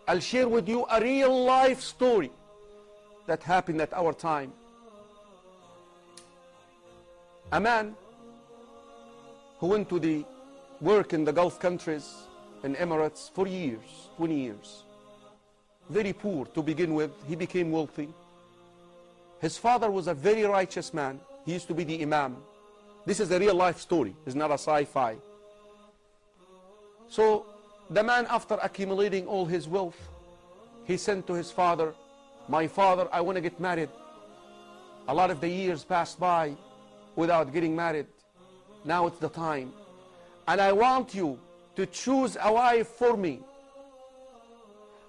I'll share with you a real life story that happened at our time. A man who went to the work in the Gulf countries, in Emirates, for years, 20 years. Very poor to begin with, he became wealthy. His father was a very righteous man. He used to be the imam. This is a real life story, it's not a sci-fi. So the man, after accumulating all his wealth, he sent to his father, "My father, I want to get married. A lot of the years passed by without getting married. Now it's the time. And I want you to choose a wife for me.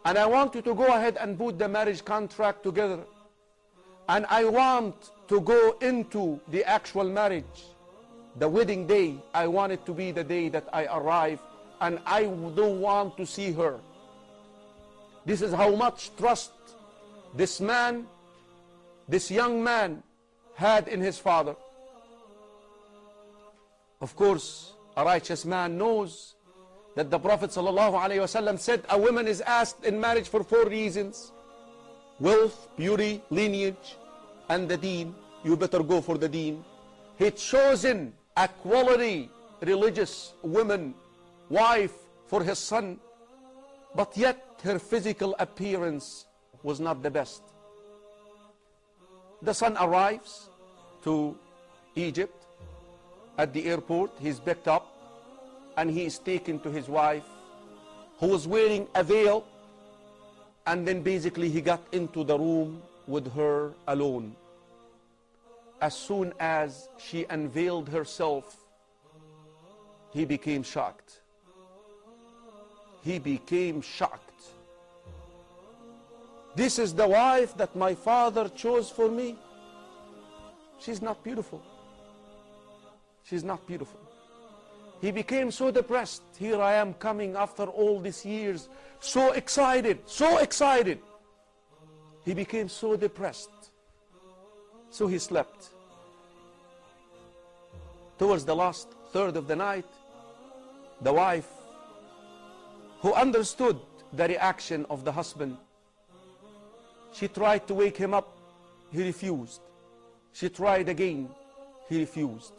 And I want you to go ahead and put the marriage contract together. And I want to go into the actual marriage. The wedding day, I want it to be the day that I arrive, and I don't want to see her." This is how much trust this man, this young man, had in his father. Of course, a righteous man knows that the Prophet ﷺ said a woman is asked in marriage for 4 reasons: wealth, beauty, lineage, and the deen. You better go for the deen. He'd chosen a quality religious woman, wife for his son, but yet her physical appearance was not the best. The son arrives to Egypt. At the airport, he's picked up and he is taken to his wife, who was wearing a veil, and then basically he got into the room with her alone. As soon as she unveiled herself, he became shocked. He became shocked. "This is the wife that my father chose for me. She's not beautiful. She's not beautiful." He became so depressed. Here I am coming after all these years, so excited, so excited. He became so depressed. So he slept. Towards the last third of the night, the wife, who understood the reaction of the husband, she tried to wake him up. He refused. She tried again. He refused.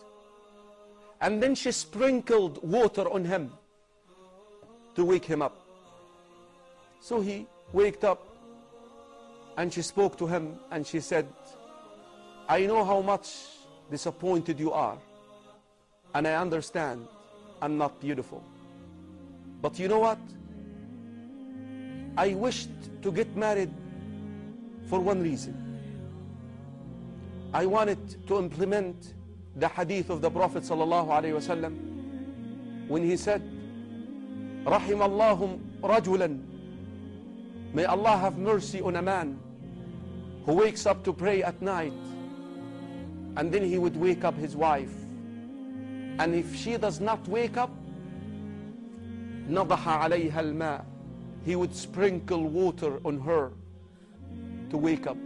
And then she sprinkled water on him to wake him up. So he waked up, and she spoke to him, and she said, "I know how much disappointed you are, and I understand I'm not beautiful. But you know what? I wished to get married for one reason. I wanted to implement the hadith of the Prophet ﷺ when he said, رحم الله رجلا, may Allah have mercy on a man who wakes up to pray at night, and then he would wake up his wife, and if she does not wake up, نضح عليها الماء, he would sprinkle water on her to wake up."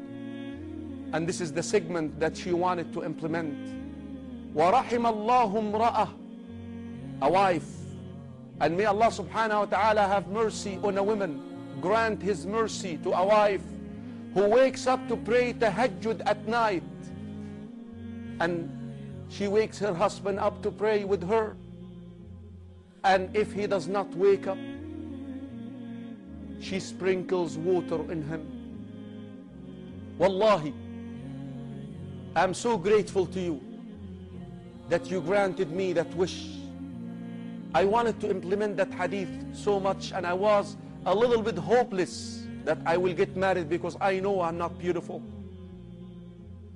And this is the segment that she wanted to implement. وَرَحِمَ اللَّهُ امْرَأَةً, a wife, and may Allah subhanahu wa ta'ala have mercy on a woman, grant his mercy to a wife who wakes up to pray tahajjud at night, and she wakes her husband up to pray with her, and if he does not wake up, she sprinkles water in him. Wallahi, I'm so grateful to you that you granted me that wish. I wanted to implement that hadith so much, and I was a little bit hopeless that I will get married because I know I'm not beautiful.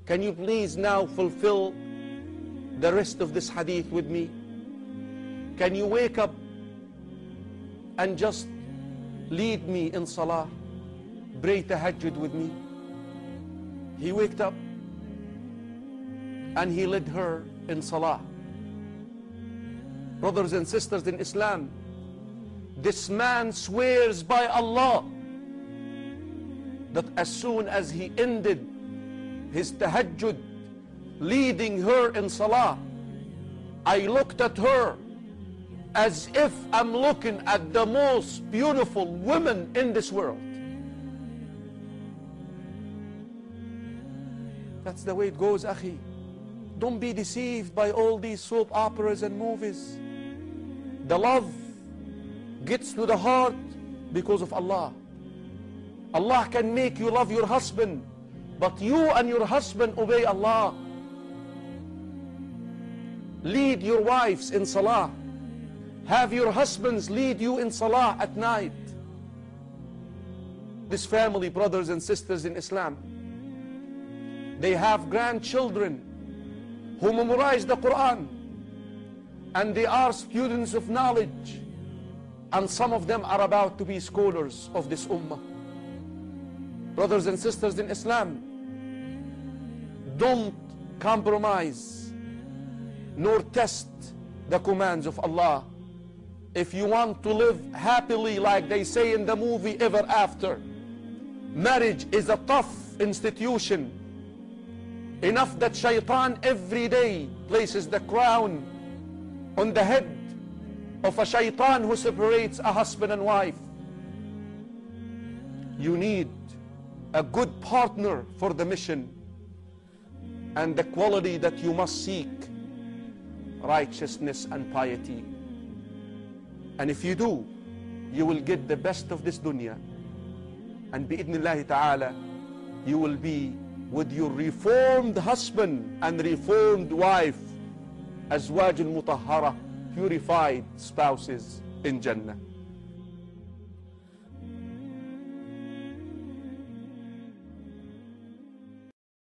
Can you please now fulfill the rest of this hadith with me? Can you wake up and just lead me in salah, pray tahajjud with me? He waked up and he led her in salah. Brothers and sisters in Islam, this man swears by Allah that as soon as he ended his tahajjud, leading her in salah, I looked at her as if I'm looking at the most beautiful women in this world. That's the way it goes, akhi. Don't be deceived by all these soap operas and movies. The love gets to the heart because of Allah. Allah can make you love your husband, but you and your husband obey Allah. Lead your wives in salah. Have your husbands lead you in salah at night. This family, brothers and sisters in Islam, they have grandchildren who memorize the Quran, and they are students of knowledge, and some of them are about to be scholars of this ummah. Brothers and sisters in Islam, don't compromise nor test the commands of Allah. If you want to live happily, like they say in the movie Ever After, marriage is a tough institution. Enough that shaitan every day places the crown on the head of a shaitan who separates a husband and wife. You need a good partner for the mission, and the quality that you must seek: righteousness and piety. And if you do, you will get the best of this dunya, and bi'idhnillahi ta'ala, you will be with your reformed husband and reformed wife, azwajul mutahhara, purified spouses in Jannah.